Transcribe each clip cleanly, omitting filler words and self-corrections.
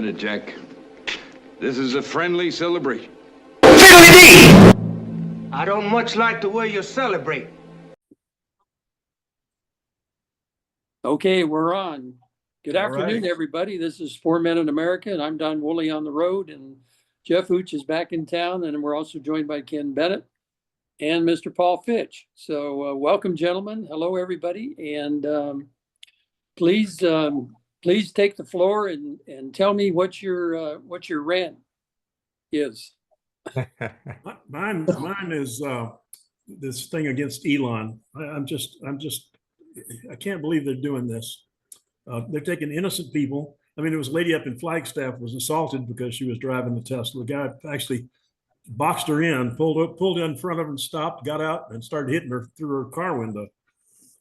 minute, Jack. This is a friendly celebration. I don't much like the way you celebrate. Okay, we're on. Good All afternoon, right. everybody. This is 4 Men in America, and I'm Don Woolley on the road, and Jeff Hooch is back in town, and we're also joined by Ken Bennett and Mr. Paul Fitch. So welcome, gentlemen. Hello, everybody, and please take the floor and tell me what your rant is. Mine is this thing against Elon. I can't believe they're doing this. They're taking innocent people. I mean, there was a lady up in Flagstaff was assaulted because she was driving the Tesla. The guy actually boxed her in, pulled in front of her and stopped, got out and started hitting her through her car window.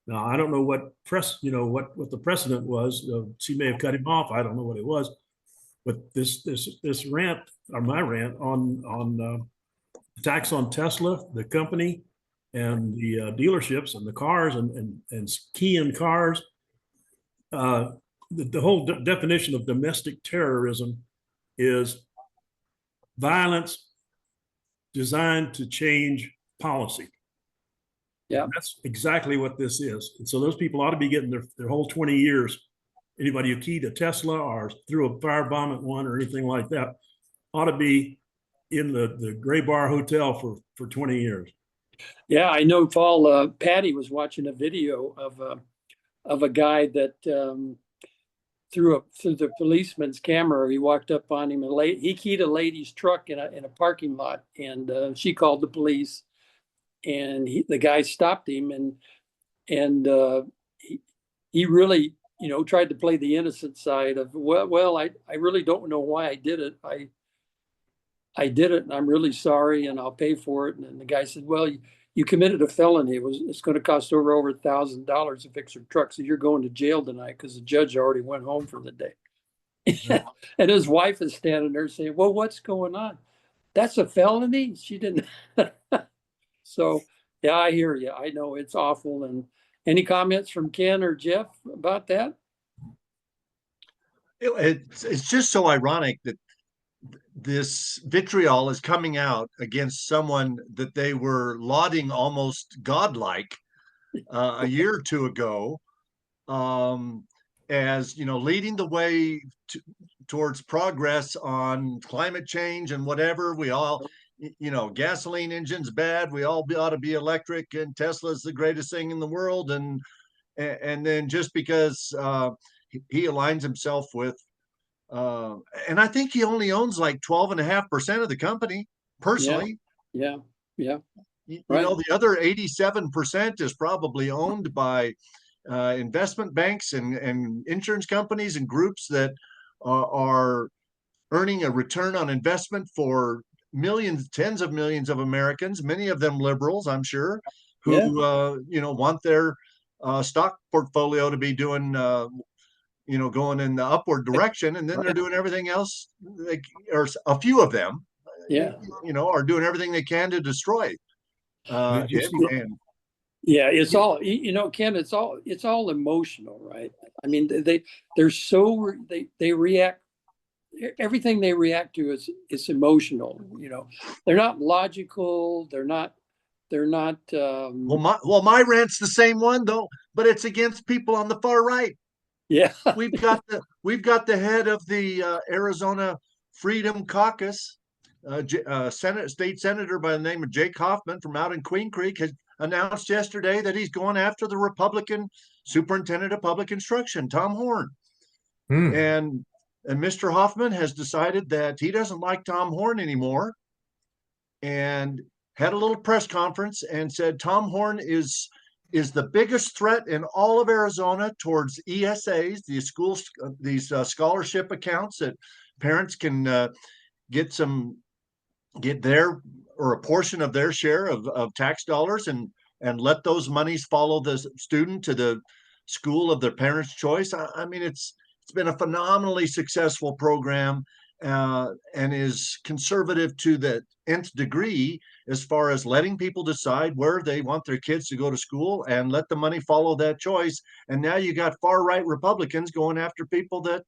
Now, I don't know what what the precedent was. She may have cut him off. I don't know what it was. But this rant, or my rant on tax on Tesla, the company, and the dealerships and the cars and key-in cars. The whole definition of domestic terrorism is violence designed to change policy. Yeah, that's exactly what this is. And so those people ought to be getting their whole 20 years. Anybody who keyed a Tesla or threw a firebomb at one or anything like that ought to be in the Gray Bar Hotel for 20 years. Yeah, I know, Paul. Patty was watching a video of a guy that through the policeman's camera. He walked up on him and he keyed a lady's truck in a parking lot, and she called the police, and the guy stopped him, and he really tried to play the innocent side of I really don't know why I did it. I did it, and I'm really sorry, and I'll pay for it. And the guy said, well, you committed a felony. It's going to cost over $1,000 to fix your truck. So you're going to jail tonight because the judge already went home for the day. Yeah. And his wife is standing there saying, well, what's going on? That's a felony? She didn't. So, yeah, I hear you. I know it's awful. And any comments from Ken or Jeff about that? It's just so ironic that this vitriol is coming out against someone that they were lauding almost godlike a year or two ago, as leading the way towards progress on climate change and whatever. We all, gasoline engine's bad. We all ought to be electric, and Tesla's the greatest thing in the world. And then just because he aligns himself with and I think he only owns like 12.5% of the company personally. Yeah. Right. The other 87% is probably owned by investment banks and insurance companies and groups that are earning a return on investment for millions, tens of millions of Americans, many of them liberals, I'm sure, who want their stock portfolio to be doing going in the upward direction, and then they're doing everything else. Or a few of them, are doing everything they can to destroy. It's all, Ken. It's all emotional, right? I mean, they react. Everything they react to is emotional. They're not logical. They're not. My rant's the same one though, but it's against people on the far right. Yeah, we've got the head of the Arizona Freedom Caucus, state senator by the name of Jake Hoffman from out in Queen Creek, has announced yesterday that he's going after the Republican superintendent of public instruction, Tom Horne. And Mr. Hoffman has decided that he doesn't like Tom Horne anymore, and had a little press conference and said Tom Horne is the biggest threat in all of Arizona towards ESAs, these scholarship accounts that parents can get their or a portion of their share of tax dollars and let those monies follow the student to the school of their parents' choice. I mean, it's been a phenomenally successful program, and is conservative to the nth degree as far as letting people decide where they want their kids to go to school and let the money follow that choice. And now you got far right Republicans going after people that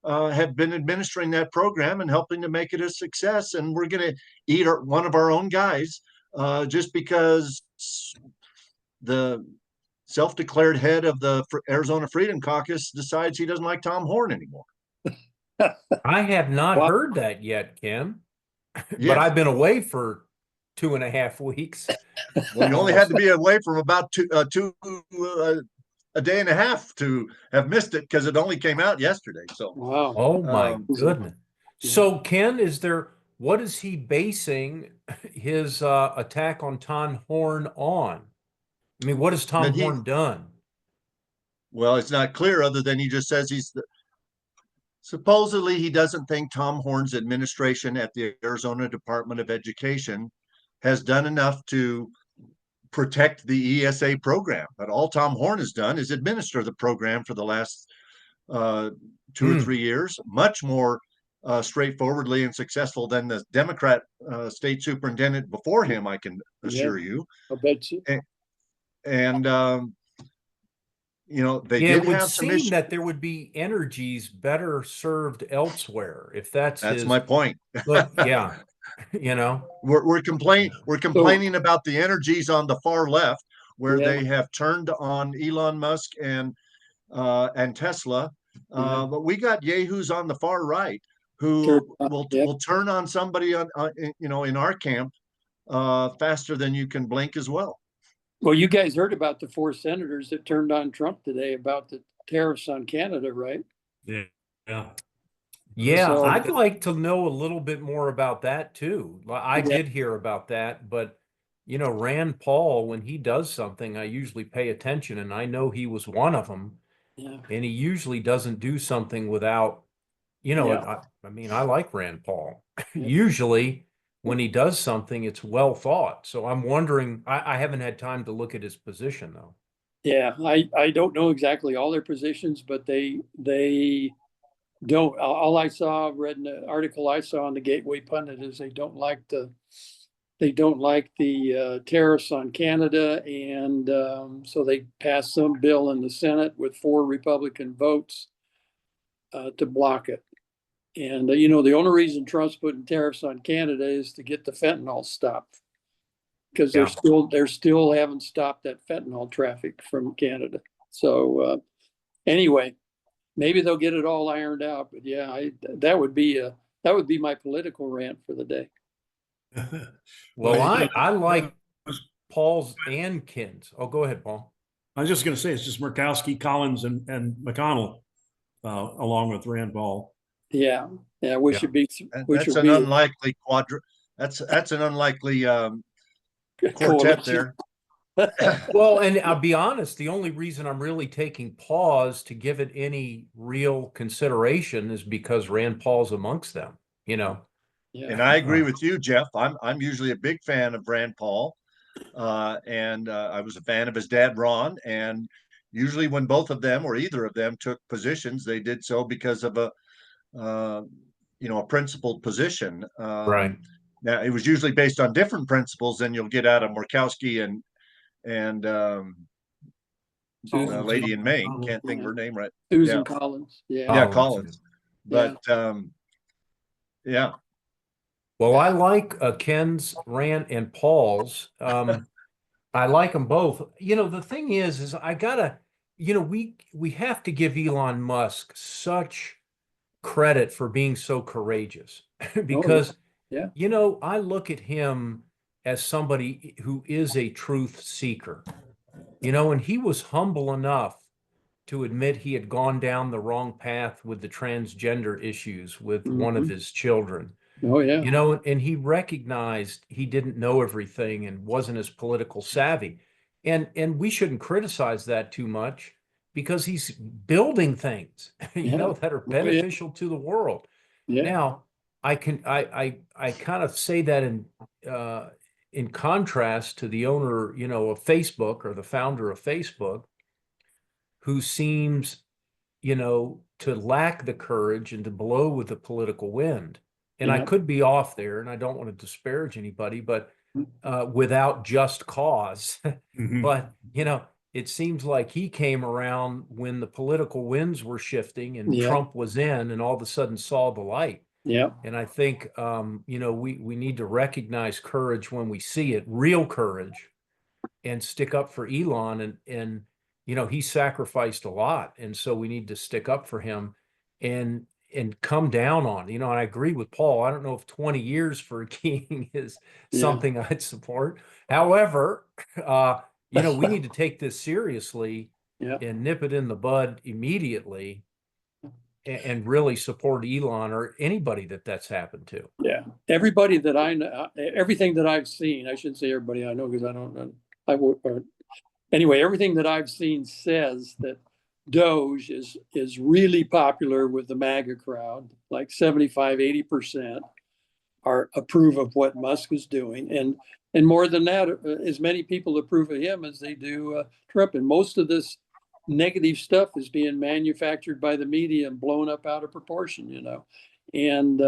have been administering that program and helping to make it a success. And we're going to eat one of our own guys just because the self-declared head of the Arizona Freedom Caucus decides he doesn't like Tom Horne anymore. I have not heard that yet, Kim, but Yes. I've been away for 2.5 weeks. Well, you only had to be away from about a day and a half to have missed it because it only came out yesterday. So, Wow. Oh my goodness. So Ken, what is he basing his attack on Tom Horne on? I mean, what has Tom Horne done? Well, it's not clear other than he just says supposedly he doesn't think Tom Horne's administration at the Arizona Department of Education has done enough to protect the ESA program. But all Tom Horne has done is administer the program for the last 2 or 3 years, much more straightforwardly and successful than the Democrat state superintendent before him, I can assure you. I bet you. And they It did would have some seem issues. that there would be energies better served elsewhere if that's my point. Look, yeah, we're complaining about the energies on the far left where they have turned on Elon Musk and Tesla, but we got yahoos on the far right who will turn on somebody in our camp faster than you can blink as well. Well, you guys heard about the 4 senators that turned on Trump today about the tariffs on Canada, right? Yeah. Yeah, So- I'd like to know a little bit more about that too. I did hear about that, but Rand Paul, when he does something, I usually pay attention, and I know he was one of them. Yeah. And he usually doesn't do something without, I mean, I like Rand Paul. Usually when he does something, it's well thought. So I'm wondering, I haven't had time to look at his position though. Yeah, I don't know exactly all their positions, but they don't. All I saw, read in the article I saw on the Gateway Pundit, is they don't like the tariffs on Canada, and so they passed some bill in the Senate with 4 Republican votes to block it. And the only reason Trump's putting tariffs on Canada is to get the fentanyl stopped, because they're still haven't stopped that fentanyl traffic from Canada. So anyway, maybe they'll get it all ironed out. But yeah, that would be my political rant for the day. Well, I like Paul's and Ken's. Oh, go ahead, Paul. I was just going to say it's just Murkowski, Collins, and McConnell, along with Rand Paul. Yeah, we should be. That's an unlikely That's an unlikely quartet there. Well, and I'll be honest, the only reason I'm really taking pause to give it any real consideration is because Rand Paul's amongst them, Yeah. And I agree with you, Jeff. I'm usually a big fan of Rand Paul, and I was a fan of his dad, Ron. And usually, when both of them or either of them took positions, they did so because of a principled position. Right. Now, it was usually based on different principles than you'll get out of Murkowski and lady in Maine. Can't think of her name right. Susan Collins. Collins. But Well, I like Ken's, Rand, and Paul's. I like them both. The thing is I gotta, we have to give Elon Musk such credit for being so courageous because, I look at him as somebody who is a truth seeker, and he was humble enough to admit he had gone down the wrong path with the transgender issues with one of his children. Oh, yeah. And he recognized he didn't know everything and wasn't as political savvy. And we shouldn't criticize that too much because he's building things, that are beneficial to the world. Yeah. Now, I kind of say that in contrast to the owner, of Facebook, or the founder of Facebook, who seems, to lack the courage and to blow with the political wind. And I could be off there, and I don't want to disparage anybody, but without just cause. But, it seems like he came around when the political winds were shifting and Yeah. Trump was in, and all of a sudden saw the light. Yeah. And I think, we need to recognize courage when we see it, real courage, and stick up for Elon. And he sacrificed a lot. And so we need to stick up for him and come down on, and I agree with Paul. I don't know if 20 years for a king is something I'd support. However, we need to take this seriously and nip it in the bud immediately and really support Elon or anybody that's happened to. Yeah. Everybody that I know, everything that I've seen, I shouldn't say everybody I know because I don't know. Anyway, everything that I've seen says that Doge is really popular with the MAGA crowd, like 75-80% approve of what Musk is doing. And more than that, as many people approve of him as they do Trump. And most of this negative stuff is being manufactured by the media and blown up out of proportion, And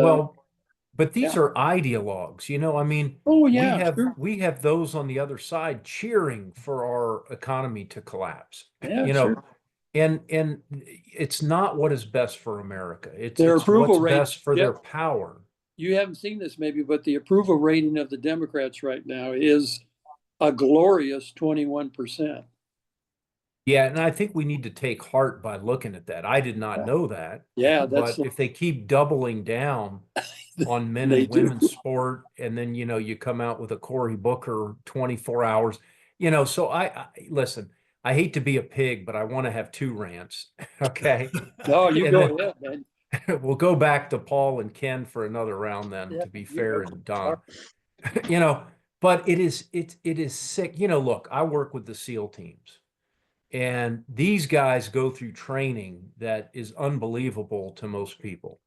but these are ideologues, I mean, oh yeah, we have those on the other side cheering for our economy to collapse. Yeah, sure. And it's not what is best for America. It's Their approval what's rate, best for their power. You haven't seen this maybe, but the approval rating of the Democrats right now is a glorious 21%. Yeah, and I think we need to take heart by looking at that. I did not know that. Yeah, but if they keep doubling down on men and women's sport, and then you come out with a Cory Booker 24 hours, so I listen. I hate to be a pig, but I want to have two rants. Okay. No, you go ahead, man. We'll go back to Paul and Ken for another round then, to be fair, and Don. But it is sick. Look, I work with the SEAL teams. And these guys go through training that is unbelievable to most people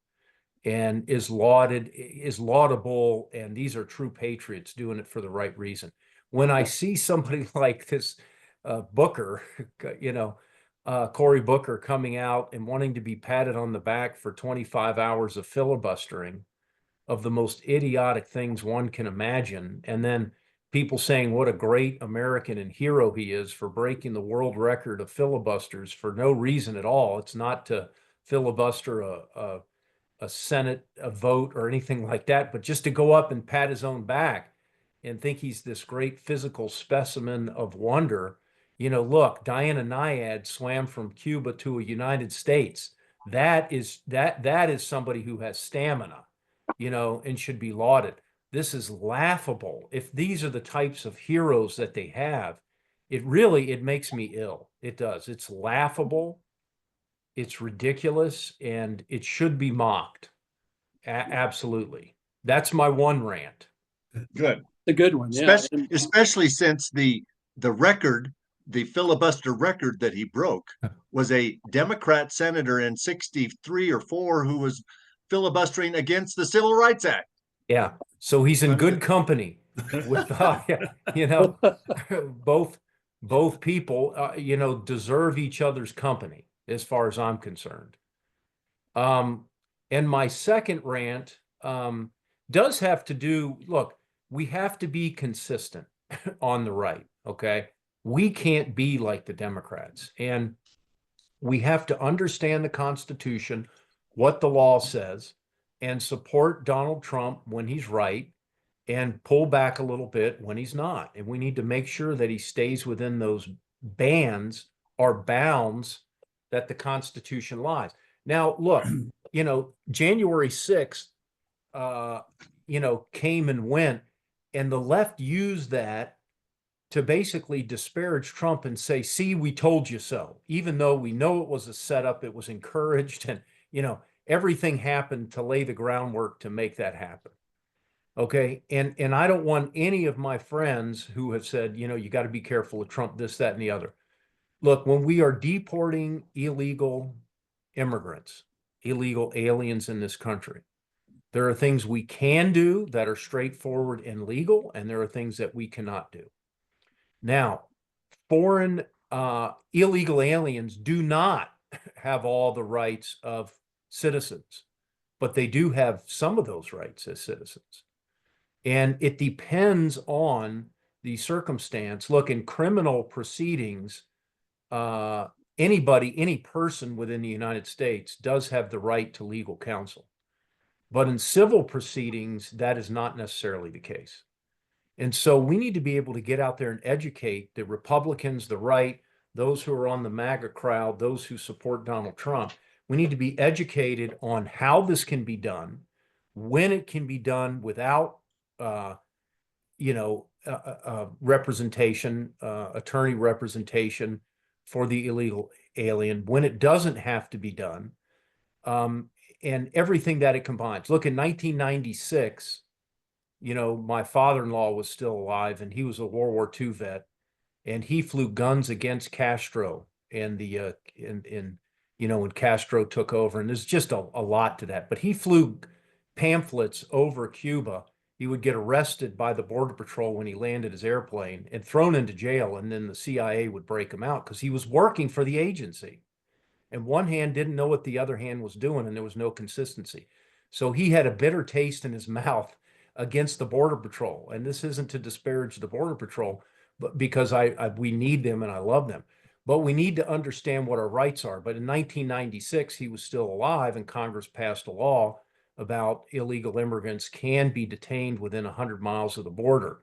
and is laudable. And these are true patriots doing it for the right reason. When I see somebody like this Booker, Cory Booker coming out and wanting to be patted on the back for 25 hours of filibustering of the most idiotic things one can imagine, and then people saying what a great American and hero he is for breaking the world record of filibusters for no reason at all. It's not to filibuster a Senate, a vote or anything like that, but just to go up and pat his own back and think he's this great physical specimen of wonder. Look, Diana Nyad swam from Cuba to a United States. That is somebody who has stamina, and should be lauded. This is laughable. If these are the types of heroes that they have, it makes me ill. It does. It's laughable. It's ridiculous, and it should be mocked. Absolutely. That's my one rant. Good. A good one. Yeah. Especially since the record, the filibuster record that he broke was a Democrat senator in 63 or 4 who was filibustering against the Civil Rights Act. Yeah. So he's in good company with, both people, deserve each other's company as far as I'm concerned. And my second rant does have to do, look, we have to be consistent on the right. Okay. We can't be like the Democrats, and we have to understand the Constitution, what the law says, and support Donald Trump when he's right and pull back a little bit when he's not. And we need to make sure that he stays within those bands or bounds that the Constitution lies. Now, look, January 6th, came and went, and the left used that to basically disparage Trump and say, see, we told you so, even though we know it was a setup, it was encouraged, and, everything happened to lay the groundwork to make that happen. Okay. And I don't want any of my friends who have said, you got to be careful of Trump, this, that, and the other. Look, when we are deporting illegal immigrants, illegal aliens in this country, there are things we can do that are straightforward and legal, and there are things that we cannot do. Now, foreign illegal aliens do not have all the rights of citizens, but they do have some of those rights as citizens. And it depends on the circumstance. Look, in criminal proceedings, any person within the United States does have the right to legal counsel. But in civil proceedings, that is not necessarily the case. And so we need to be able to get out there and educate the Republicans, the right, those who are on the MAGA crowd, those who support Donald Trump. We need to be educated on how this can be done, when it can be done without, representation, attorney representation for the illegal alien, when it doesn't have to be done, and everything that it combines. Look, in 1996, my father-in-law was still alive, and he was a World War II vet, and he flew guns against Castro and when Castro took over. And there's just a lot to that. But he flew pamphlets over Cuba. He would get arrested by the Border Patrol when he landed his airplane and thrown into jail, and then the CIA would break him out because he was working for the agency. And one hand didn't know what the other hand was doing, and there was no consistency. So he had a bitter taste in his mouth against the Border Patrol. And this isn't to disparage the Border Patrol, but because we need them and I love them. But we need to understand what our rights are. But in 1996, he was still alive, and Congress passed a law about illegal immigrants can be detained within 100 miles of the border.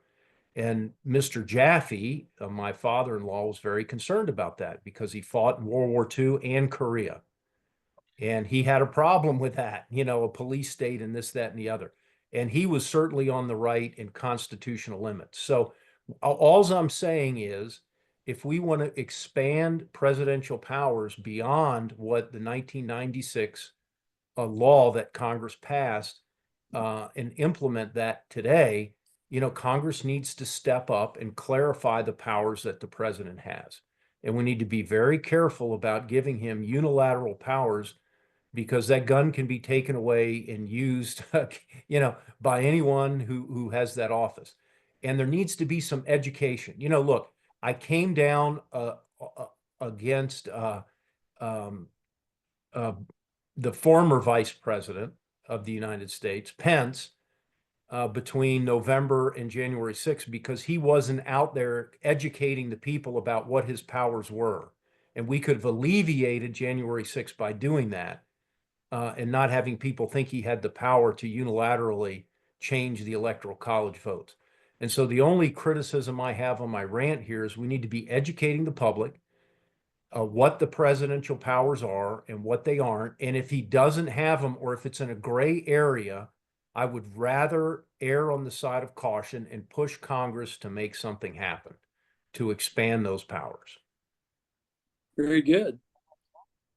And Mr. Jaffe, my father-in-law, was very concerned about that because he fought in World War II and Korea. And he had a problem with that, a police state and this, that, and the other. And he was certainly on the right in constitutional limits. So all I'm saying is, if we want to expand presidential powers beyond what the 1996 law that Congress passed and implement that today, Congress needs to step up and clarify the powers that the president has. And we need to be very careful about giving him unilateral powers, because that gun can be taken away and used, by anyone who has that office. And there needs to be some education. Look, I came down against the former vice president of the United States, Pence, between November and January 6th, because he wasn't out there educating the people about what his powers were. And we could have alleviated January 6th by doing that, and not having people think he had the power to unilaterally change the electoral college votes. And so the only criticism I have on my rant here is we need to be educating the public what the presidential powers are and what they aren't. And if he doesn't have them, or if it's in a gray area, I would rather err on the side of caution and push Congress to make something happen to expand those powers. Very good.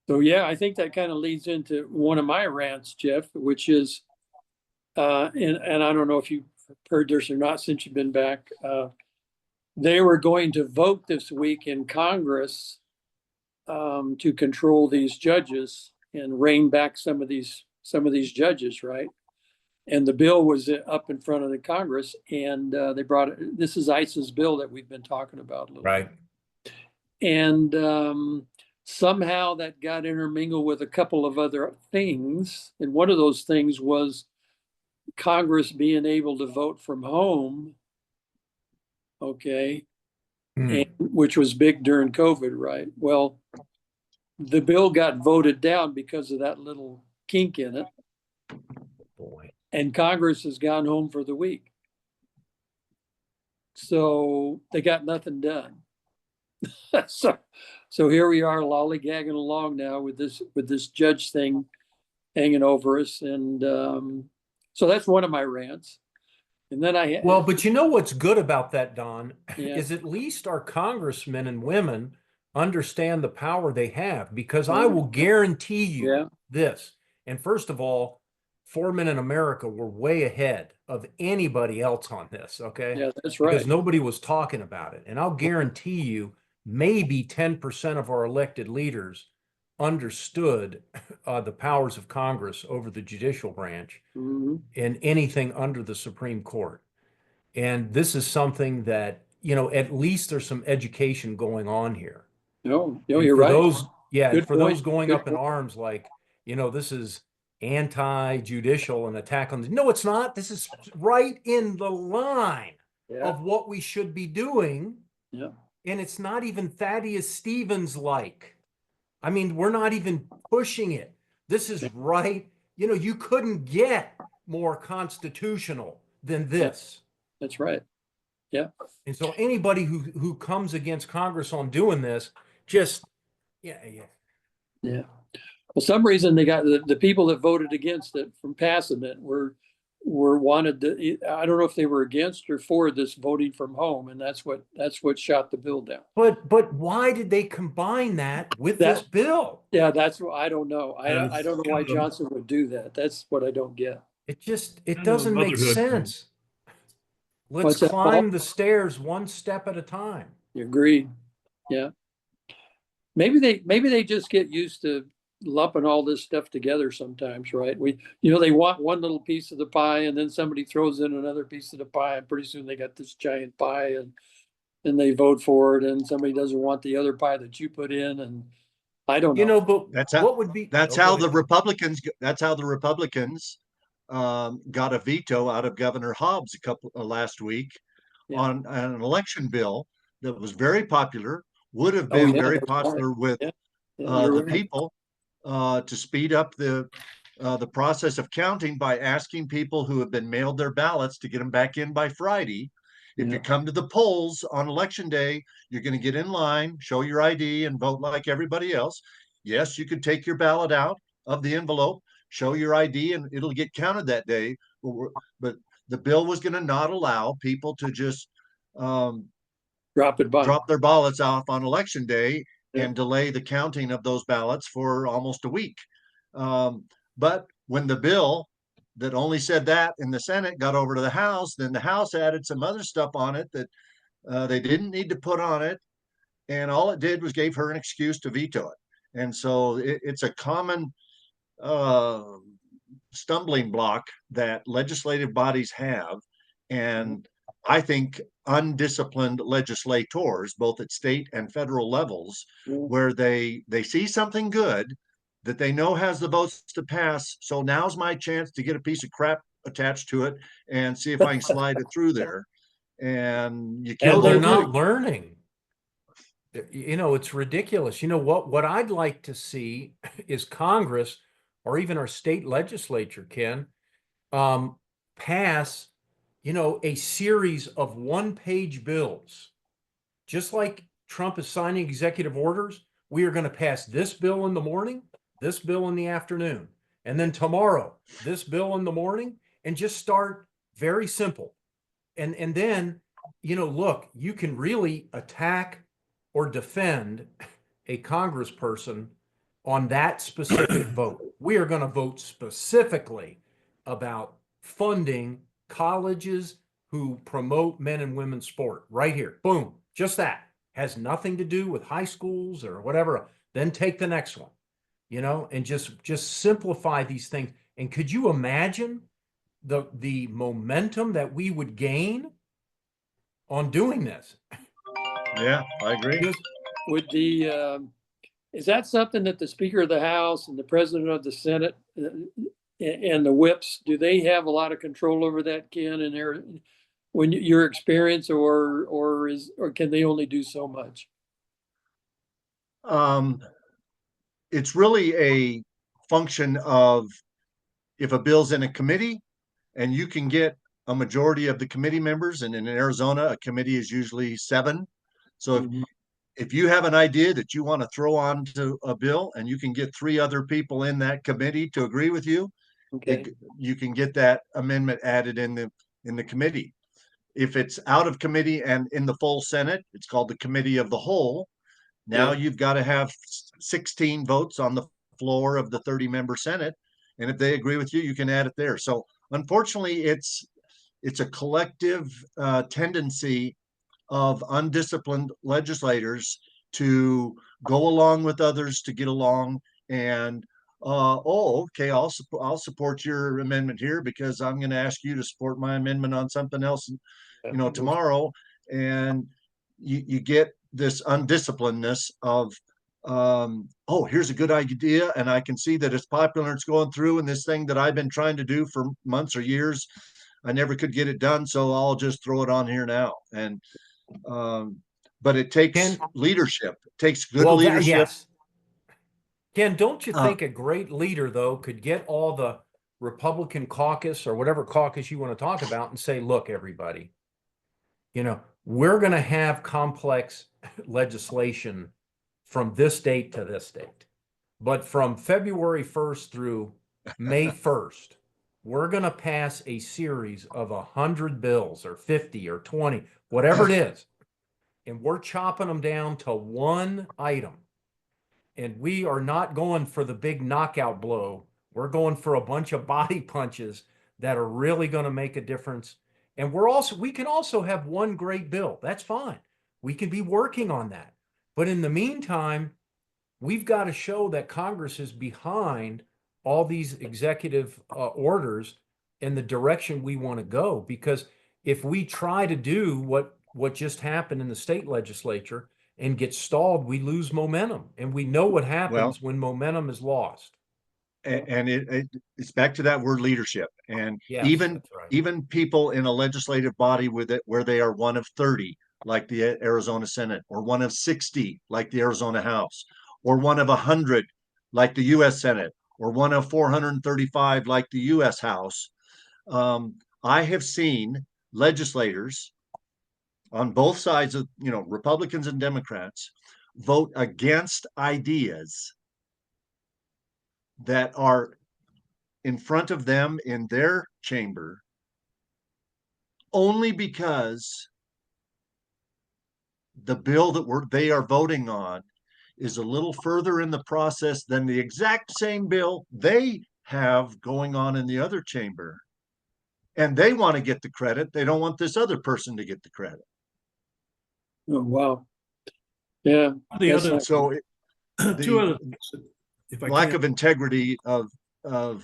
So yeah, I think that kind of leads into one of my rants, Jeff, which is, and I don't know if you've heard this or not since you've been back. They were going to vote this week in Congress to control these judges and rein back some of these judges, right? And the bill was up in front of the Congress, and they brought it. This is ICE's bill that we've been talking about a little right bit. And somehow that got intermingled with a couple of other things. And one of those things was Congress being able to vote from home. Okay. And, which was big during COVID, right? Well, the bill got voted down because of that little kink in it. Boy. And Congress has gone home for the week. So they got nothing done. So here we are lollygagging along now with this judge thing hanging over us. And so that's one of my rants. And then but you know what's good about that, Don, is at least our congressmen and women understand the power they have, because I will guarantee you this. And first of all, foremen in America were way ahead of anybody else on this. Okay. Yeah, that's right. Because nobody was talking about it. And I'll guarantee you, maybe 10% of our elected leaders understood the powers of Congress over the judicial branch and anything under the Supreme Court. And this is something that, at least there's some education going on here. No, you're right. Those going up in arms, like, this is anti-judicial and attack on no, it's not. This is right in the line of what we should be doing and it's not even Thaddeus Stevens like. I mean, we're not even pushing it. This is right. You know, you couldn't get more constitutional than this. That's right. Yeah. And so anybody who comes against Congress on doing this, just yeah. Well, some reason they got the people that voted against it from passing it were wanted to, I don't know if they were against or for this voting from home, and that's what shot the bill down. But why did they combine that with this bill? Yeah, that's what I don't know. I don't know why Johnson would do that. That's what I don't get. It doesn't make sense. Let's climb the stairs one step at a time. You agreed. Yeah. Maybe they just get used to lumping all this stuff together sometimes, right? They want one little piece of the pie, and then somebody throws in another piece of the pie, and pretty soon they got this giant pie, and then they vote for it, and somebody doesn't want the other pie that you put in, and I don't know. But that's how, what would be the Republicans got a veto out of Governor Hobbs last week on an election bill that was very popular, would have been very popular with the people, to speed up the process of counting by asking people who have been mailed their ballots to get them back in by Friday. If you come to the polls on election day, you're going to get in line, show your ID, and vote like everybody else. Yes, you could take your ballot out of the envelope, show your ID, and it'll get counted that day. But the bill was going to not allow people to just drop their ballots off on election day and delay the counting of those ballots for almost a week. But when the bill that only said that in the Senate got over to the House, then the House added some other stuff on it that they didn't need to put on it. And all it did was gave her an excuse to veto it. And so it's a common stumbling block that legislative bodies have. And I think undisciplined legislators, both at state and federal levels, where they see something good that they know has the votes to pass. So now's my chance to get a piece of crap attached to it and see if I can slide it through there. And you kill. They're not learning. It's ridiculous. What I'd like to see is Congress or even our state legislature can pass, a series of one-page bills. Just like Trump is signing executive orders, we are going to pass this bill in the morning, this bill in the afternoon, and then tomorrow, this bill in the morning, and just start very simple. And then, look, you can really attack or defend a congressperson on that specific vote. We are going to vote specifically about funding colleges who promote men and women's sport right here. Boom. Just that. Has nothing to do with high schools or whatever. Then take the next one, and just simplify these things. And could you imagine the momentum that we would gain on doing this? Yeah, I agree. Is that something that the Speaker of the House and the President of the Senate and the whips, do they have a lot of control over that, Ken, in your experience, or can they only do so much? It's really a function of if a bill's in a committee and you can get a majority of the committee members, and in Arizona, a committee is usually 7. So if you have an idea that you want to throw onto a bill and you can get 3 other people in that committee to agree with you, you can get that amendment added in the committee. If it's out of committee and in the full Senate, it's called the committee of the whole. Now you've got to have 16 votes on the floor of the 30-member Senate. And if they agree with you, you can add it there. So unfortunately, it's a collective tendency of undisciplined legislators to go along with others to get along. And okay, I'll support your amendment here because I'm going to ask you to support my amendment on something else, tomorrow. And you get this undisciplinedness of, here's a good idea, and I can see that it's popular, it's going through, and this thing that I've been trying to do for months or years, I never could get it done, so I'll just throw it on here now. And but it takes Ken, leadership. It takes good well, leadership. yes. Ken, don't you Uh, think a great leader, though, could get all the Republican caucus or whatever caucus you want to talk about and say, look, everybody, we're going to have complex legislation from this date to this date. But from February 1st through May 1st, we're going to pass a series of 100 bills or 50 or 20, whatever it is. And we're chopping them down to one item. And we are not going for the big knockout blow. We're going for a bunch of body punches that are really going to make a difference. And we can also have one great bill. That's fine. We can be working on that. But in the meantime, we've got to show that Congress is behind all these executive orders and the direction we want to go. Because if we try to do what just happened in the state legislature and get stalled, we lose momentum. And we know what happens when momentum is lost. And it's back to that word leadership. And Yes, even that's right. even people in a legislative body with it where they are one of 30, like the Arizona Senate, or one of 60, like the Arizona House, or one of 100, like the U.S. Senate, or one of 435, like the U.S. House. I have seen legislators on both sides of, Republicans and Democrats, vote against ideas that are in front of them in their chamber only because the bill that they are voting on is a little further in the process than the exact same bill they have going on in the other chamber. And they want to get the credit. They don't want this other person to get the credit. Oh, wow. Yeah. The that's other, not- So two other the things, if I lack can. of integrity of so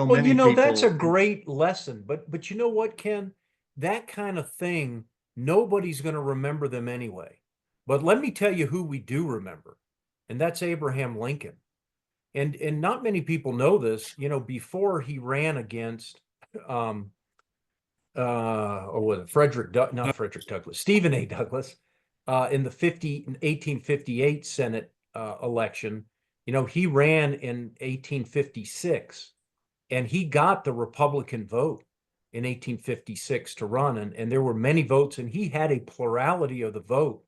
Well, many people. that's a great lesson. But you know what, Ken? That kind of thing, nobody's going to remember them anyway. But let me tell you who we do remember, and that's Abraham Lincoln. And not many people know this. Before he ran against Stephen A. Douglas in the 1858 Senate election. He ran in 1856, and he got the Republican vote in 1856 to run, and there were many votes, and he had a plurality of the vote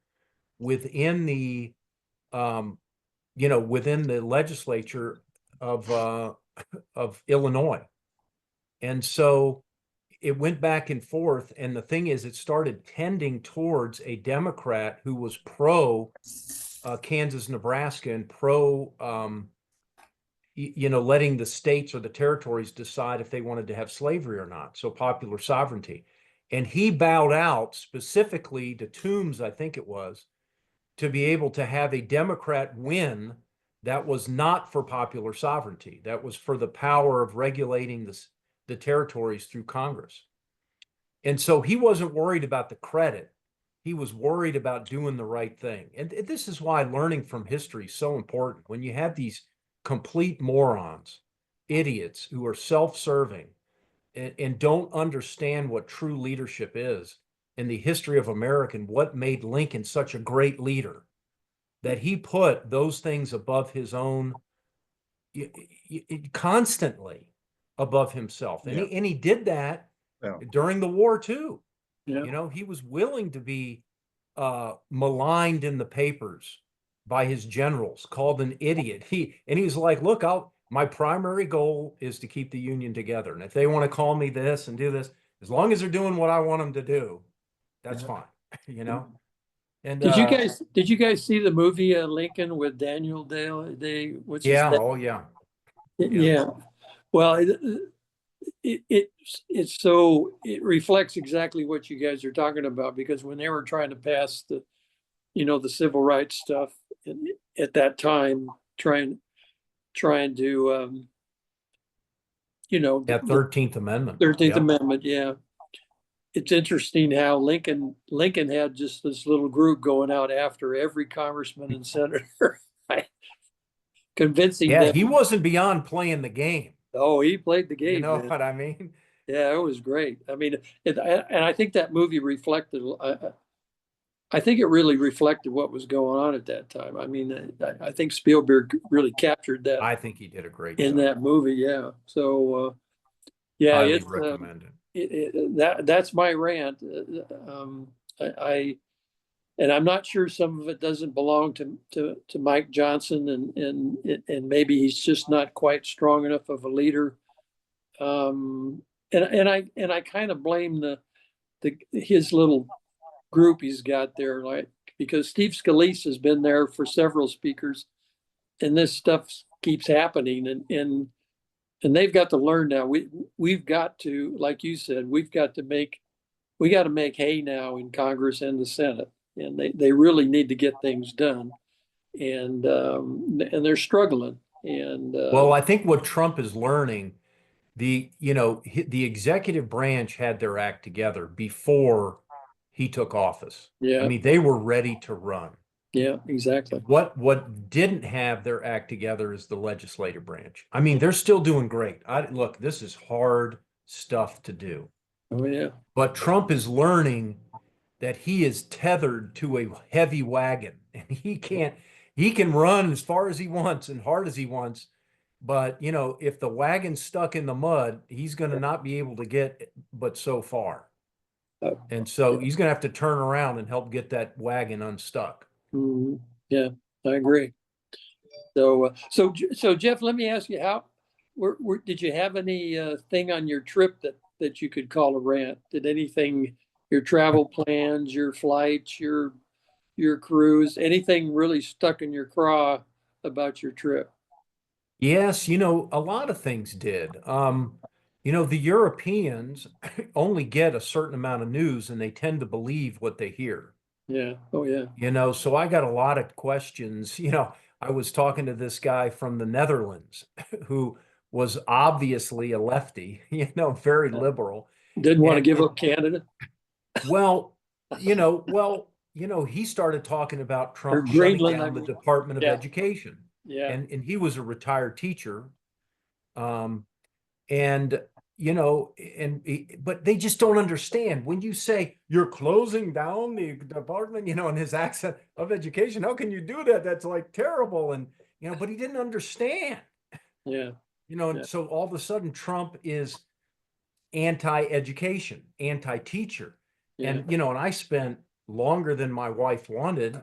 within the within the legislature of Illinois. And so it went back and forth. And the thing is, it started tending towards a Democrat who was pro Kansas, Nebraska, and pro, letting the states or the territories decide if they wanted to have slavery or not. So popular sovereignty. And he bowed out specifically to Toombs, I think it was, to be able to have a Democrat win that was not for popular sovereignty. That was for the power of regulating the territories through Congress. And so he wasn't worried about the credit. He was worried about doing the right thing. And this is why learning from history is so important. When you have these complete morons, idiots who are self-serving and don't understand what true leadership is in the history of America, and what made Lincoln such a great leader, that he put those things above his own, constantly above himself. And he did that during the war too. Yeah. He was willing to be maligned in the papers by his generals, called an idiot. He was like, look, my primary goal is to keep the Union together. And if they want to call me this and do this, as long as they're doing what I want them to do, that's fine. And Did you guys see the movie Lincoln with Daniel Day? What's his name? Oh yeah. Yeah. Well, it reflects exactly what you guys are talking about, because when they were trying to pass the civil rights stuff at that time, trying to That 13th Amendment. 13th Amendment, yeah. It's interesting how Lincoln had just this little group going out after every congressman and senator, convincing them. He wasn't beyond playing the game. Oh, he played the game. You know man. what I mean? Yeah, it was great. I mean, and I think that movie reflected I think it really reflected what was going on at that time. I mean, I think Spielberg really captured that I think he did a great in job. that movie. Yeah. So, yeah, Highly it's recommend it. that's my rant. I and I'm not sure some of it doesn't belong to Mike Johnson, and maybe he's just not quite strong enough of a leader. And I kind of blame his little group he's got there, like, because Steve Scalise has been there for several speakers, and this stuff keeps happening, and they've got to learn now. We've got to, like you said, we got to make hay now in Congress and the Senate, and they really need to get things done, and they're struggling. And Well, I think what Trump is learning, the executive branch had their act together before he took office. I yeah, mean, they were ready to run. yeah, exactly. What didn't have their act together is the legislative branch. I mean, they're still doing great. Look, this is hard stuff to do. Oh yeah, But Trump is learning that he is tethered to a heavy wagon, and he can run as far as he wants and hard as he wants. But if the wagon's stuck in the mud, he's going to not be able to get but so far. And so he's going to have to turn around and help get that wagon unstuck. mhm. Yeah, I agree. So, so Jeff, let me ask you, did you have any thing on your trip that you could call a rant? Did anything, your travel plans, your flights, your cruise, anything really stuck in your craw about your trip? Yes, a lot of things did. The Europeans only get a certain amount of news and they tend to believe what they hear. Yeah. Oh yeah. So I got a lot of questions. I was talking to this guy from the Netherlands who was obviously a lefty, very liberal. Didn't want to And, give up Canada well, he started talking about or Trump shutting Greenland. down the Department of Yeah. Education. Yeah. And he was a retired teacher. But they just don't understand when you say you're closing down the department, in his accent of education. How can you do that? That's like terrible. And, but he didn't understand, Yeah. and so all of a sudden Trump is anti-education, anti-teacher. Yeah. And I spent longer than my wife wanted,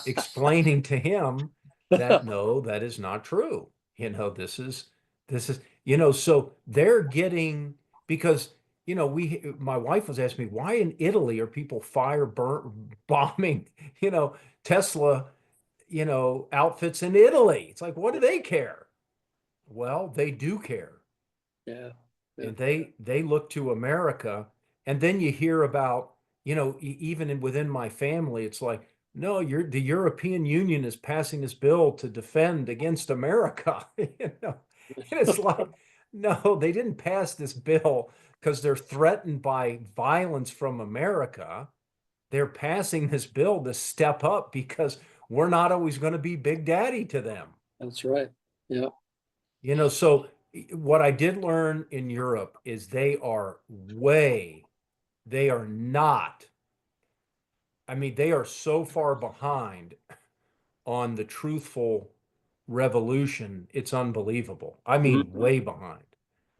explaining to him that no, that is not true. This is, so they're getting, because, my wife was asking me, why in Italy are people bombing, Tesla, outfits in Italy? It's like, what do they care? Well, they do care. Yeah. And they look to America. And then you hear about, even within my family, it's like, no, the European Union is passing this bill to defend against America. And it's like, no, they didn't pass this bill because they're threatened by violence from America. They're passing this bill to step up because we're not always going to be Big Daddy to them. That's right. Yeah. So what I did learn in Europe is they are not. I mean, they are so far behind on the truthful revolution. It's unbelievable. I mean, way behind.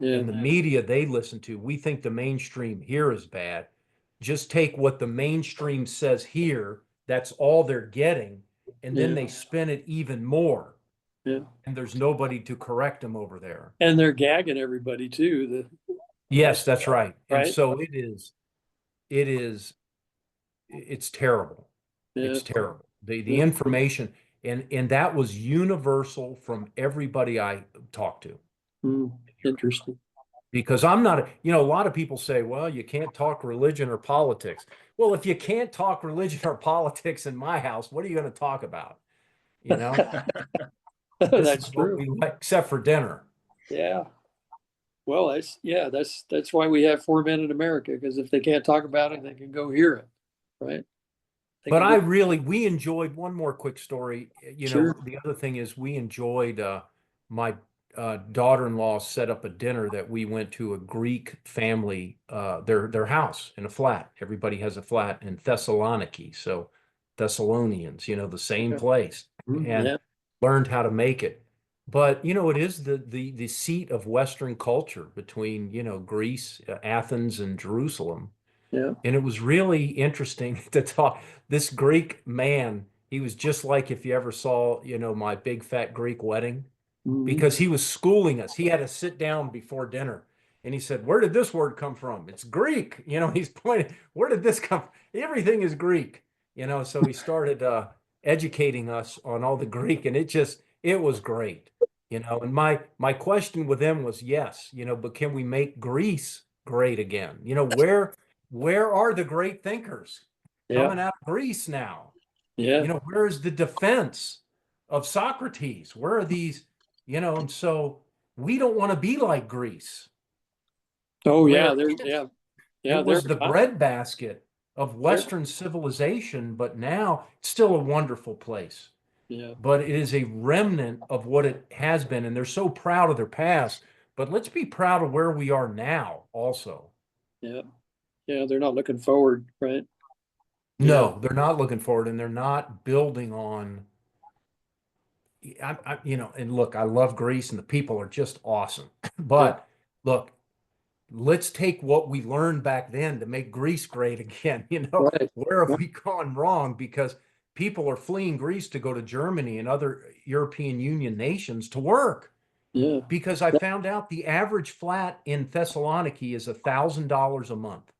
Yeah. And the media they listen to, we think the mainstream here is bad. Just take what the mainstream says here. That's all they're getting. And then they spin it even more. Yeah. And there's nobody to correct them over there. And they're gagging everybody too. Yes, that's right. Right. And so it's terrible. Yeah. It's terrible. The information, and that was universal from everybody I talked to. Interesting. Because I'm not, a lot of people say, well, you can't talk religion or politics. Well, if you can't talk religion or politics in my house, what are you going to talk about? That's true. Except for dinner. Yeah. Well, that's why we have 4 men in America, because if they can't talk about it, they can go hear it, right? But we enjoyed one more quick story. Sure. The other thing is we enjoyed my daughter-in-law set up a dinner that we went to a Greek family, their house in a flat. Everybody has a flat in Thessaloniki, so Thessalonians, the same place, and Yeah. learned how to make it. But it is the seat of Western culture between Greece, Athens, and Jerusalem. Yeah. And it was really interesting to talk. This Greek man, he was just like if you ever saw, My Big Fat Greek Wedding, Mhm. because he was schooling us. He had to sit down before dinner and he said, "Where did this word come from? It's Greek." He's pointing, "Where did this come from? Everything is Greek." So he started educating us on all the Greek, and it was great. And my question with them was, yes, but can we make Greece great again? Where are the great thinkers Yeah. coming out of Greece now? Yeah. Where is the defense of Socrates? Where are these, and so we don't want to be like Greece, Oh where yeah. Yeah. it was the breadbasket of Western civilization, but now it's still a wonderful place. Yeah. But it is a remnant of what it has been, and they're so proud of their past. But let's be proud of where we are now also. Yeah. Yeah. They're not looking forward, right? No, they're not looking forward, and they're not building on. And look, I love Greece, and the people are just awesome. But look, let's take what we learned back then to make Greece great again. Right. Where have we gone wrong? Because people are fleeing Greece to go to Germany and other European Union nations to work. Yeah. Because I found out the average flat in Thessaloniki is $1,000 a month.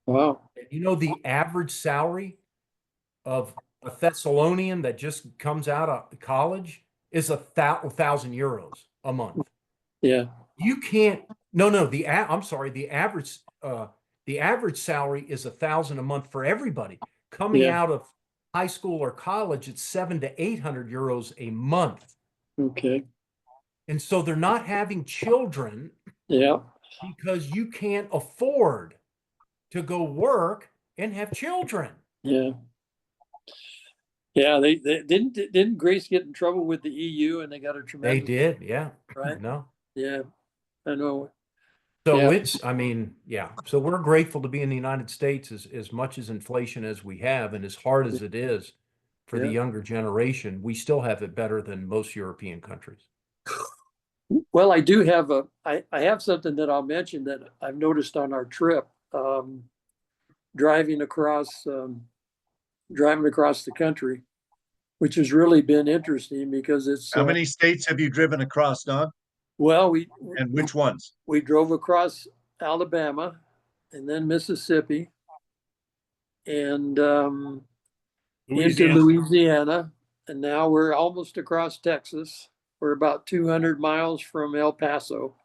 Wow. The average salary of a Thessalonian that just comes out of college is 1,000 euros a month. Yeah. You can't. No. I'm sorry. The average salary is 1,000 a month for everybody coming Yeah. out of high school or college. It's 700 to 800 euros a month, Okay. and so they're not having children Yeah. because you can't afford to go work and have children. Yeah. Yeah. They didn't Greece get in trouble with the EU and they got a They tremendous, did, yeah. right? No. Yeah. I know. So Yeah. yeah. So we're grateful to be in the United States as much as inflation as we have, and as hard as it is for the Yeah. younger generation, we still have it better than most European countries. Well, I have something that I'll mention that I've noticed on our trip, driving across the country, which has really been interesting because it's, How many states have you driven across, Don? well, And which ones? we drove across Alabama and then Mississippi and into Louisiana, and now we're almost across Texas. We're about 200 miles from El Paso,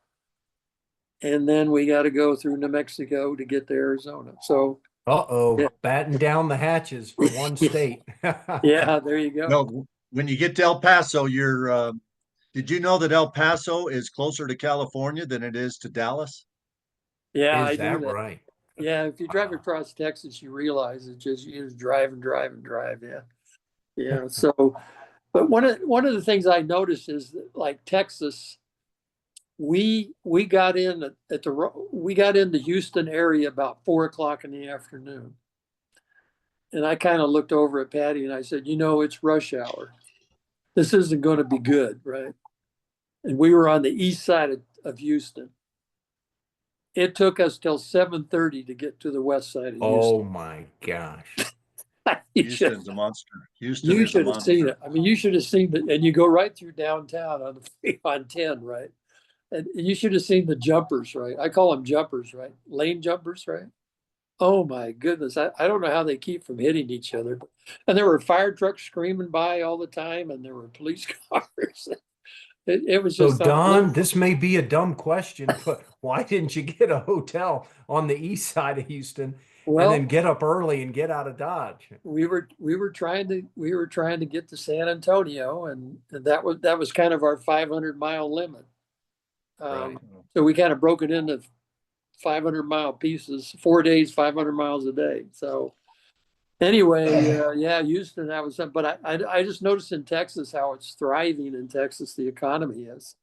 and then we got to go through New Mexico to get to Arizona. So, yeah. Batten down the hatches for one state. Yeah, there you go. No, when you get to El Paso, did you know that El Paso is closer to California than it is to Dallas? Yeah, I Is do that that. right? Yeah, if you drive across Texas, you realize you just drive and drive and drive. Yeah, yeah. So, but one of the things I noticed is that, like Texas, we got in we got into Houston area about 4 o'clock in the afternoon, and I kind of looked over at Patty and I said, it's rush hour. This isn't going to be good, right? And we were on the east side of Houston. It took us till 7:30 to get to the west side of Houston. Oh my gosh. Houston's a monster. Houston You is a should have monster. seen it. I mean, you should have seen it. And you go right through downtown on 10, right? And you should have seen the jumpers, right? I call them jumpers, right? Lane jumpers, right? Oh my goodness. I don't know how they keep from hitting each other. And there were fire trucks screaming by all the time, and there were police cars. It was So just Don, this may be a dumb question, but why didn't you get a hotel on the east side of Houston and then get up early and get out of Dodge? We were trying to get to San Antonio, and that was kind of our 500-mile limit. Right. So we kind of broke it into 500-mile pieces, 4 days, 500 miles a day. So anyway, yeah, Houston, that was something. But I just noticed in Texas how it's thriving in Texas, the economy is.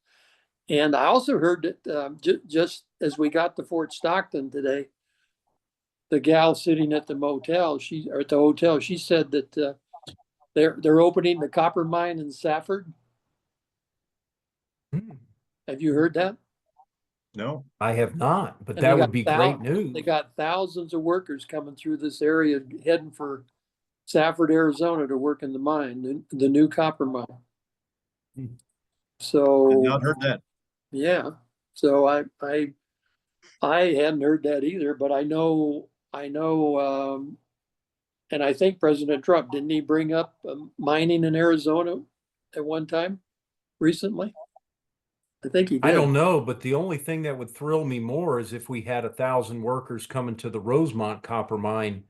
And I also heard that just as we got to Fort Stockton today, the gal sitting at the motel, or at the hotel, she said that they're opening the copper mine in Safford. Hmm. Have you heard that? No. I have not, but And they that would got be great news. They got thousands of workers coming through this area heading for Safford, Arizona to work in the mine, the new copper mine. Hmm. I've So not heard that. yeah. So I hadn't heard that either, but I know and I think President Trump, didn't he bring up mining in Arizona at one time recently? I think he did. I don't know, but the only thing that would thrill me more is if we had 1,000 workers coming to the Rosemont copper mine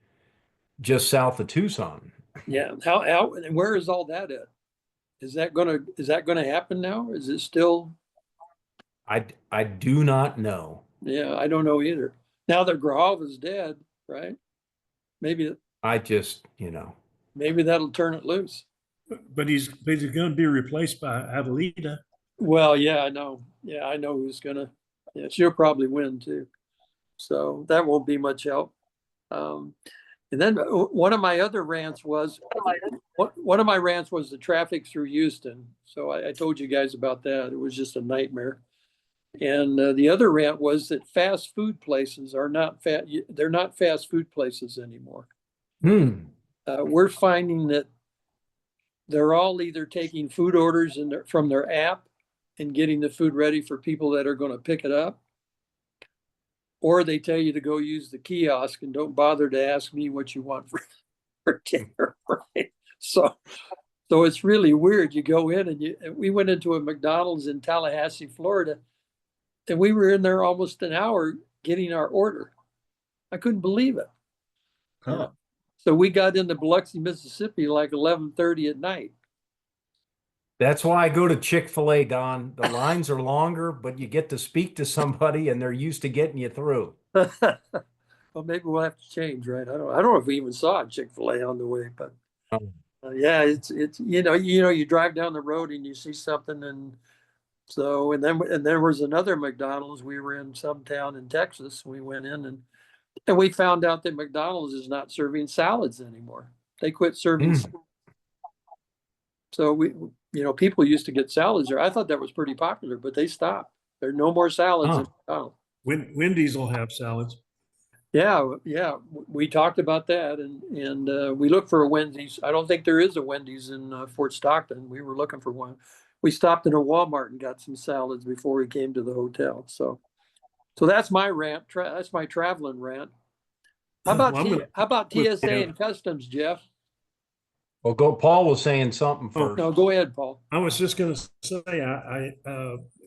just south of Tucson. Yeah. How and where is all that at? Is that gonna happen now? Is it still? I do not know. Yeah, I don't know either. Now that Grahava's dead, right? Maybe I just, maybe that'll turn it loose. But he's going to be replaced by Adelita. Well, yeah, I know. Yeah, I know who's gonna. Yeah, she'll probably win too. So that won't be much help. And then one of my other rants was one of my rants was the traffic through Houston. So I told you guys about that. It was just a nightmare. And the other rant was that fast food places are not they're not fast food places anymore. We're finding that they're all either taking food orders from their app and getting the food ready for people that are going to pick it up, or they tell you to go use the kiosk and don't bother to ask me what you want for dinner. Right? So it's really weird. You go in and we went into a McDonald's in Tallahassee, Florida, and we were in there almost an hour getting our order. I couldn't believe it. Huh. So we got into Biloxi, Mississippi like 11:30 at night. That's why I go to Chick-fil-A, Don. The lines are longer, but you get to speak to somebody and they're used to getting you through. Well, maybe we'll have to change, right? I don't know if we even saw a Chick-fil-A on the way, but yeah, it's you drive down the road and you see something, and then there was another McDonald's. We were in some town in Texas. We went in and we found out that McDonald's is not serving salads anymore. They quit serving. So people used to get salads there. I thought that was pretty popular, but they stopped. There are no more salads in McDonald's. Wendy's will have salads. Yeah. We talked about that, and we looked for a Wendy's. I don't think there is a Wendy's in Fort Stockton. We were looking for one. We stopped in a Walmart and got some salads before we came to the hotel. So that's my rant. That's my traveling rant. How about TSA and Customs, Jeff? Well, Paul was saying something first. No, go ahead, Paul. I was just going to say,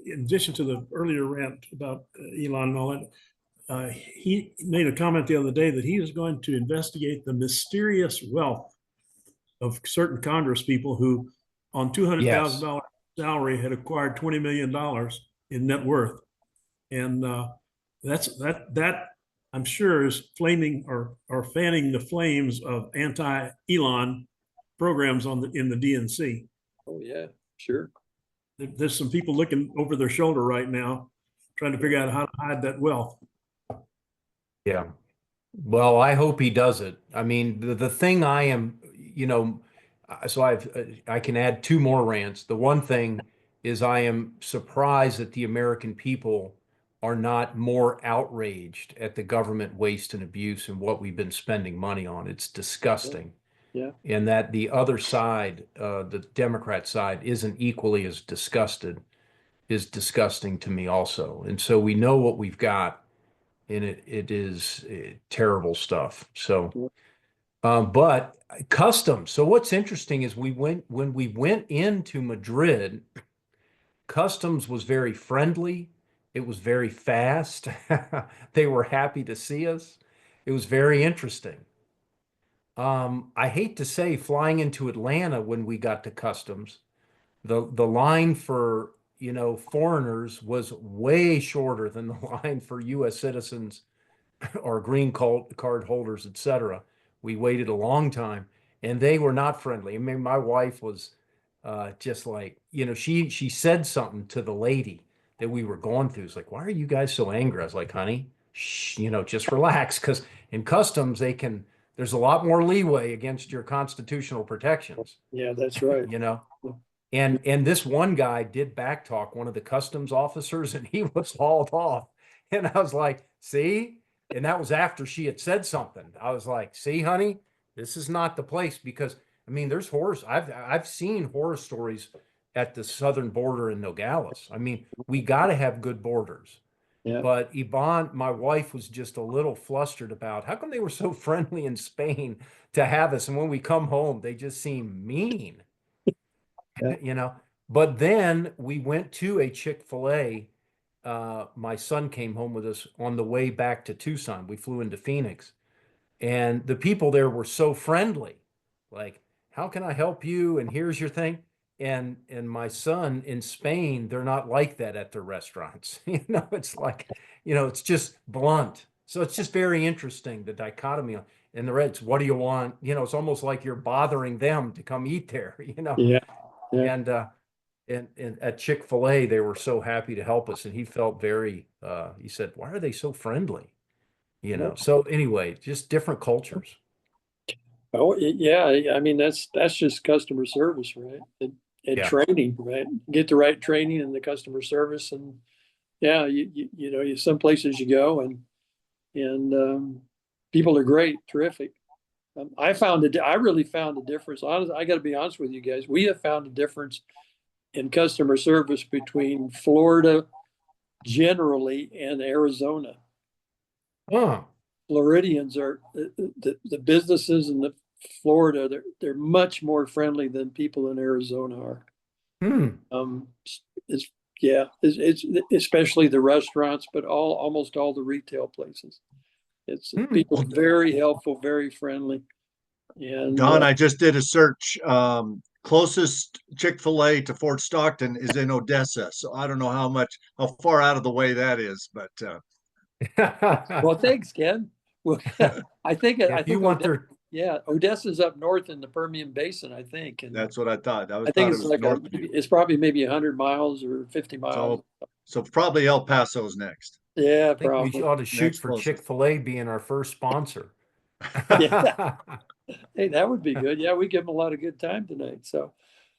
in addition to the earlier rant about Elon and all that, he made a comment the other day that he was going to investigate the mysterious wealth of certain Congress people who, on $200,000 salary, had acquired $20 million in net worth, and that I'm sure is flaming or fanning the flames of anti-Elon programs in the DNC. Oh yeah, sure. There's some people looking over their shoulder right now, trying to figure out how to hide that wealth. Yeah. Well, I hope he does it. I mean, the thing I am, so I can add two more rants. The one thing is I am surprised that the American people are not more outraged at the government waste and abuse and what we've been spending money on. It's disgusting. Yeah. And that the other side, the Democrat side, isn't equally as disgusted is disgusting to me also. And so we know what we've got, and it is terrible stuff. So, but customs. So what's interesting is when we went into Madrid, customs was very friendly. It was very fast. They were happy to see us. It was very interesting. I hate to say, flying into Atlanta when we got to customs, the line for foreigners was way shorter than the line for U.S. citizens or green card holders, etc. We waited a long time, and they were not friendly. I mean, my wife was just like, she said something to the lady that we were going through. It's like, why are you guys so angry? I was like, honey, shh, just relax. Because in customs, there's a lot more leeway against your constitutional protections, Yeah, that's right. And this one guy did backtalk one of the customs officers, and he was hauled off. And I was like, see? And that was after she had said something. I was like, see, honey, this is not the place. Because I mean, there's horror. I've seen horror stories at the southern border in Nogales. I mean, we got to have good borders. Yeah. But Yvonne, my wife, was just a little flustered about how come they were so friendly in Spain to have us, and when we come home, they just seem mean. Yeah. But then we went to a Chick-fil-A. My son came home with us on the way back to Tucson. We flew into Phoenix, and the people there were so friendly. Like, how can I help you? And here's your thing. And my son in Spain, they're not like that at their restaurants. It's like, it's just blunt. So it's just very interesting, the dichotomy. And the Reds, what do you want? It's almost like you're bothering them to come eat there, Yeah. Yeah. And at Chick-fil-A, they were so happy to help us. And he felt he said, why are they so friendly? So anyway, just different cultures. Oh, yeah. I mean, that's just customer service, right? And Yeah. training, right? Get the right training and the customer service, and yeah, some places you go and people are great, terrific. I really found a difference. Honestly, I got to be honest with you guys. We have found a difference in customer service between Florida generally and Arizona. Huh. Floridians are the businesses in the Florida. They're much more friendly than people in Arizona are. It's especially the restaurants, but almost all the retail places. It's people very helpful, very friendly. And Don, I just did a search. Closest Chick-fil-A to Fort Stockton is in Odessa. So I don't know how far out of the way that is, but well, thanks, Ken. Well, I think you want Odessa's up north in the Permian Basin, I think. And that's what I thought. I think it's like it's probably maybe 100 miles or 50 miles. So probably El Paso's next. Yeah, I think probably. we ought to shoot Next for closest. Chick-fil-A being our first sponsor. Yeah. Hey, that would be good. Yeah, we give them a lot of good time tonight. So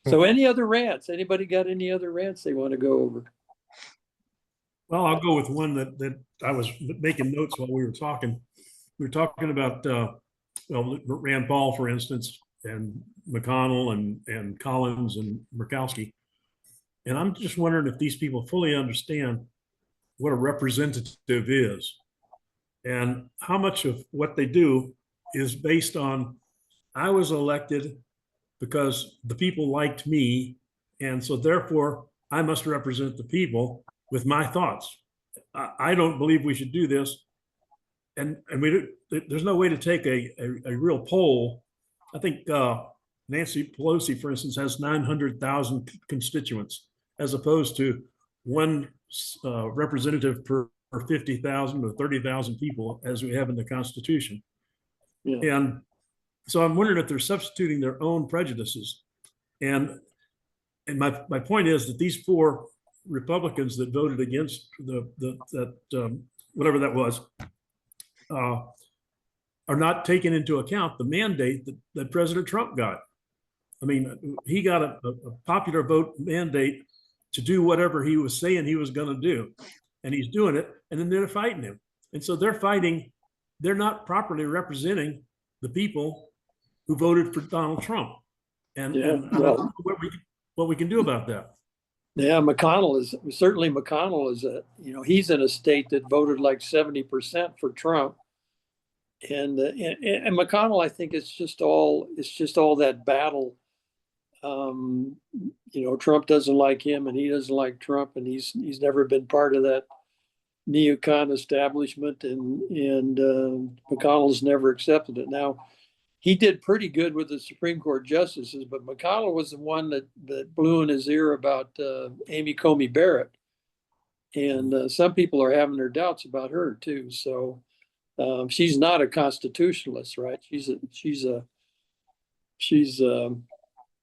any other rants? Anybody got any other rants they want to go over? Well, I'll go with one that I was making notes while we were talking. We were talking about Rand Paul, for instance, and McConnell and Collins and Murkowski. And I'm just wondering if these people fully understand what a representative is and how much of what they do is based on, I was elected because the people liked me, and so therefore I must represent the people with my thoughts. I don't believe we should do this. And there's no way to take a real poll. I think Nancy Pelosi, for instance, has 900,000 constituents, as opposed to one representative per 50,000 or 30,000 people, as we have in the Constitution. Yeah. And so I'm wondering if they're substituting their own prejudices. And my point is that these four Republicans that voted against whatever that was, are not taking into account the mandate that President Trump got. I mean, he got a popular vote mandate to do whatever he was saying he was going to do, and he's doing it, and then they're fighting him. And so they're not properly representing the people who voted for Donald Trump. And I don't know what we can do about that. Yeah, McConnell is he's in a state that voted like 70% for Trump, and McConnell, I think it's just all that battle. Trump doesn't like him, and he doesn't like Trump, and he's never been part of that neocon establishment, and McConnell's never accepted it. Now, he did pretty good with the Supreme Court justices, but McConnell was the one that blew in his ear about Amy Coney Barrett. And some people are having their doubts about her too. So she's not a constitutionalist, right? She's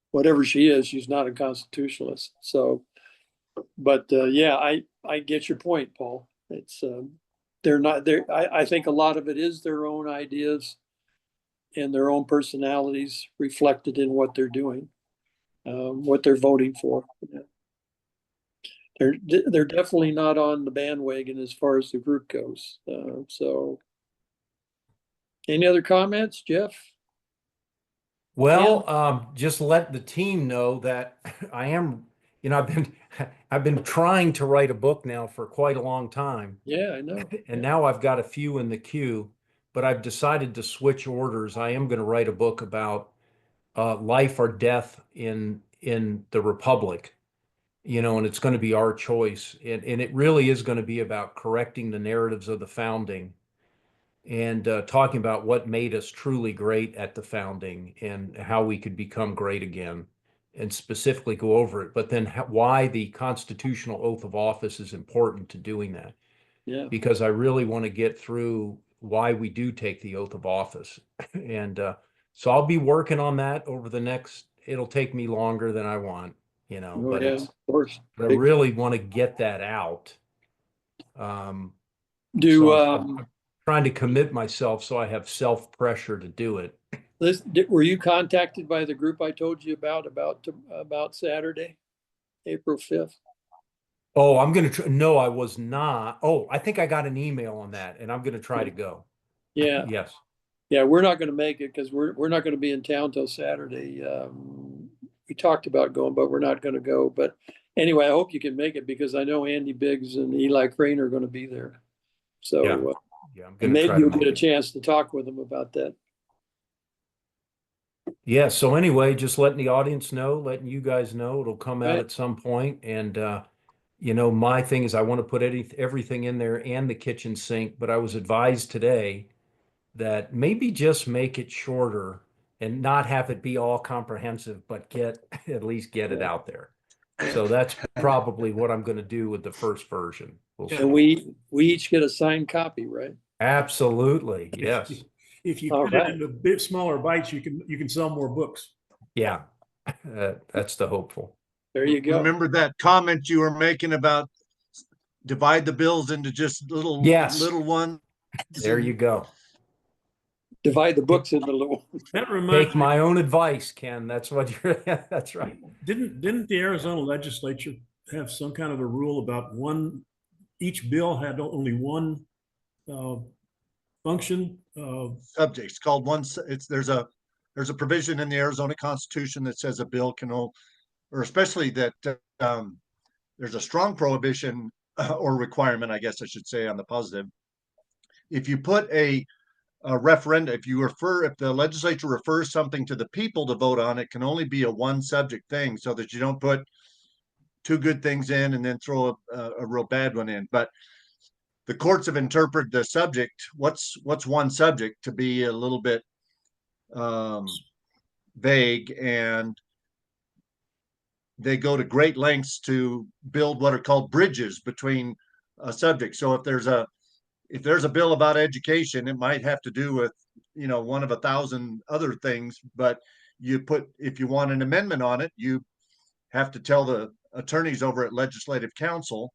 whatever she is, she's not a constitutionalist. So, but I I get your point, Paul. It's they're not there. I think a lot of it is their own ideas and their own personalities reflected in what they're doing, what they're voting for. Yeah. They're definitely not on the bandwagon as far as the group goes. So, any other comments, Jeff? Well, just let the team know that I am, I've been trying to write a book now for quite a long time. Yeah, I know. And now I've got a few in the queue, but I've decided to switch orders. I am going to write a book about life or death in the Republic, and it's going to be our choice. And it really is going to be about correcting the narratives of the founding and talking about what made us truly great at the founding and how we could become great again and specifically go over it. But then why the constitutional oath of office is important to doing that. Yeah. Because I really want to get through why we do take the oath of office. And so I'll be working on that over the it'll take me longer than I want, but yeah, of course. I really want to get that out. I'm trying to commit myself so I have self-pressure to do it. Were you contacted by the group I told you about Saturday, April 5th? Oh, I'm going to no, I was not. Oh, I think I got an email on that and I'm going to try to go. Yeah. Yes. Yeah, we're not going to make it because we're not going to be in town till Saturday. We talked about going, but we're not going to go. But anyway, I hope you can make it because I know Andy Biggs and Eli Crane are going to be there. So I'm going to maybe try you'll to get a chance to talk with them about that. Yeah. So anyway, just letting the audience know, letting you guys know it'll come out at some point. And, my thing is I want to put everything in there and the kitchen sink, but I was advised today that maybe just make it shorter and not have it be all comprehensive, but at least get it out there. So that's probably what I'm going to do with the first version. And we each get a signed copy, right? Absolutely. Yes. If you put it into a bit smaller bites, you can sell more books. Yeah. That's the hopeful. There you go. Remember that comment you were making about divide the bills into just little ones? There you go. Divide the books into little. That reminds Take my own advice, Ken. That's what that's right. Didn't the Arizona legislature have some kind of a rule about each bill had only one function? Subject. It's called one. There's a provision in the Arizona Constitution that says a bill can or especially that there's a strong prohibition or requirement, I guess I should say, on the positive. If you put a referendum, if the legislature refers something to the people to vote on, it can only be a one subject thing, so that you don't put two good things in and then throw a real bad one in. But the courts have interpreted the subject, what's one subject, to be a little bit vague, and they go to great lengths to build what are called bridges between a subject. So if there's a bill about education, it might have to do with, one of 1,000 other things, but if you want an amendment on it, you have to tell the attorneys over at Legislative Council,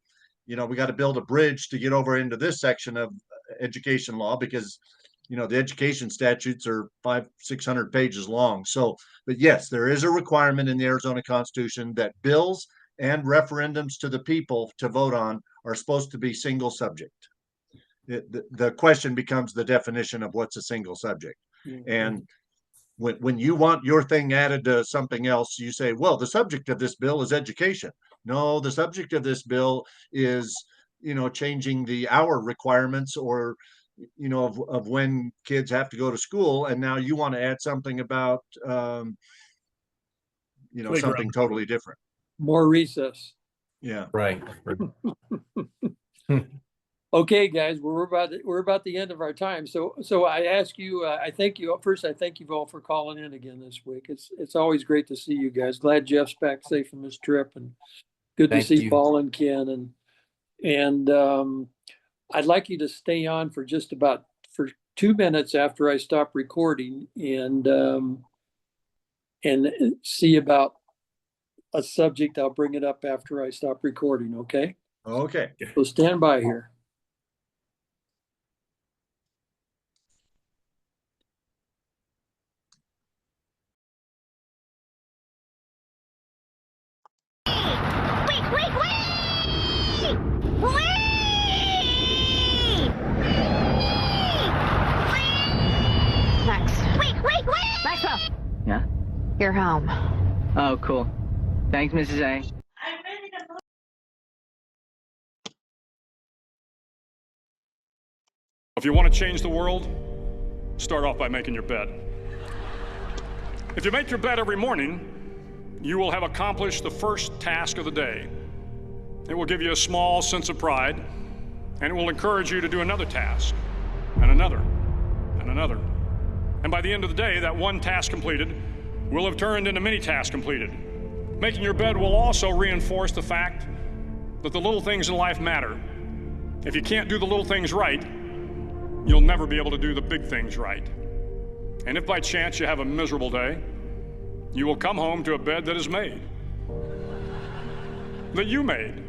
we got to build a bridge to get over into this section of education law because, the education statutes are 500-600 pages long. So, but yes, there is a requirement in the Arizona Constitution that bills and referendums to the people to vote on are supposed to be single subject. The question becomes the definition of what's a single subject. Mm-hmm. And when you want your thing added to something else, you say, well, the subject of this bill is education. No, the subject of this bill is, changing the hour requirements or, of when kids have to go to school. And now you want to add something about, something totally different. More recess. Yeah. Right. Okay, guys, we're about the end of our time. So I ask you, I thank you all for calling in again this week. It's always great to see you guys. Glad Jeff's back safe from his trip, and good to see Paul and Ken. And I'd like you to stay on for 2 minutes after I stop recording and see about a subject. I'll bring it up after I stop recording. Okay. Okay. So stand by here. Maxwell, Yeah? you're home. Oh, cool. Thanks, Mrs. A. If you want to change the world, start off by making your bed. If you make your bed every morning, you will have accomplished the first task of the day. It will give you a small sense of pride, and it will encourage you to do another task, and another, and another. And by the end of the day, that one task completed will have turned into many tasks completed. Making your bed will also reinforce the fact that the little things in life matter. If you can't do the little things right, you'll never be able to do the big things right. And if by chance you have a miserable day, you will come home to a bed that is made, that you made.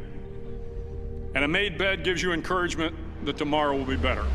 And a made bed gives you encouragement that tomorrow will be better.